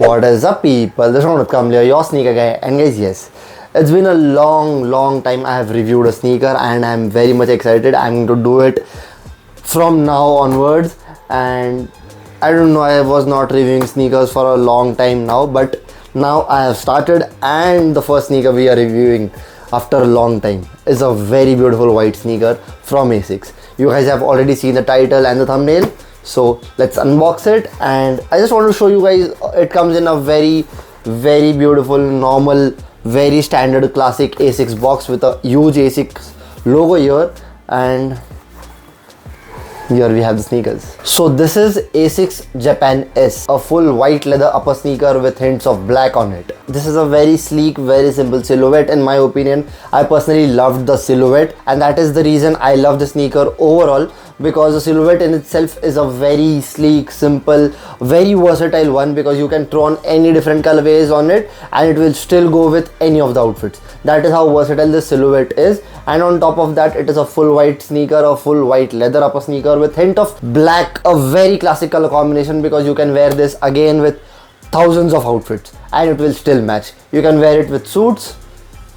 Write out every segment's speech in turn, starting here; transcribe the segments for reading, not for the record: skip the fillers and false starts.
What is up, people? This is Ronit Kamlia, your sneaker guy. And guys, yes, it's been a long time I have reviewed a sneaker and I'm very much excited. I'm going to do it from now onwards. And I don't know, I was not reviewing sneakers for a long time now, but now I have started, and the first sneaker we are reviewing after a long time is a very beautiful white sneaker from Asics. You guys have already seen the title and the thumbnail. So let's unbox it, and I just want to show you guys it comes in a very beautiful, normal, very standard classic Asics box with a huge Asics logo here, and here we have the sneakers. So this is Asics Japan S, a full white leather upper sneaker with hints of black on it. This is a very sleek, very simple silhouette in my opinion. I personally loved the silhouette, and that is the reason I love the sneaker overall, because the silhouette in itself is a very sleek, simple, very versatile one, because you can throw on any different colorways on it and it will still go with any of the outfits. That is how versatile this silhouette is. And on top of that, it is a full white sneaker, a full white leather upper sneaker with hint of black, a very classic color combination, because you can wear this again with thousands of outfits and it will still match. You can wear it with suits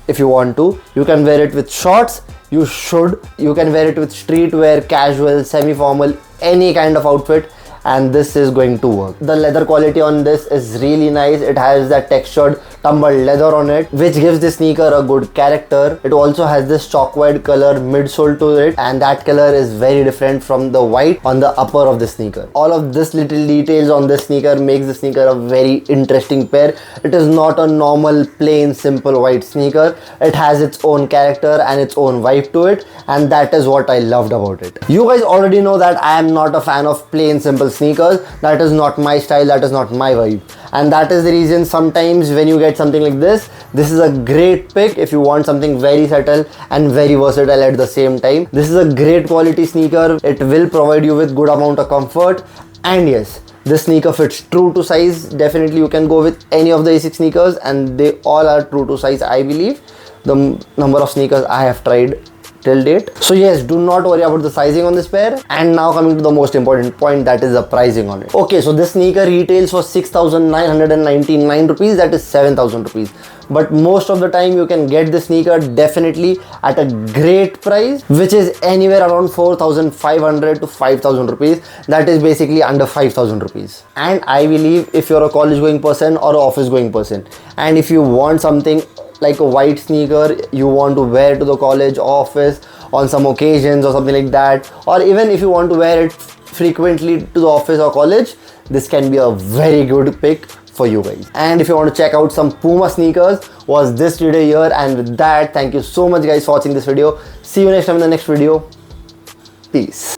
if you want to, you can wear it with shorts, you should, you can wear it with streetwear, casual, semi-formal, any kind of outfit, and this is going to work. The leather quality on this is really nice. It has that textured tumbled leather on it, which gives this sneaker a good character. It also has this chalk white color midsole to it, and that color is very different from the white on the upper of the sneaker. All of this little details on this sneaker makes the sneaker a very interesting pair. It is not a normal plain simple white sneaker. It has its own character and its own vibe to it, and that is what I loved about it. You guys already know that I am not a fan of plain simple sneakers. That is not my style, that is not my vibe, and that is the reason sometimes when you get something like this is a great pick if you want something very subtle and very versatile at the same time. This is a great quality sneaker. It will provide you with good amount of comfort, and yes, this sneaker fits true to size. Definitely you can go with any of the Asics sneakers and they all are true to size, I believe, the number of sneakers I have tried till date. So yes, do not worry about the sizing on this pair. And now coming to the most important point, that is the pricing on it. Okay, so this sneaker retails for 6,999 rupees, that is 7,000 rupees. But most of the time you can get this sneaker definitely at a great price, which is anywhere around 4,500 to 5,000 rupees. That is basically under 5,000 rupees. And I believe if you're a college going person or an office going person, and if you want something like a white sneaker you want to wear to the college, office, on some occasions or something like that, or even if you want to wear it frequently to the office or college, this can be a very good pick for you guys. And if you want to check out some PUMA sneakers, was this video here. And with that, thank you so much guys for watching this video. See you next time in the next video. Peace.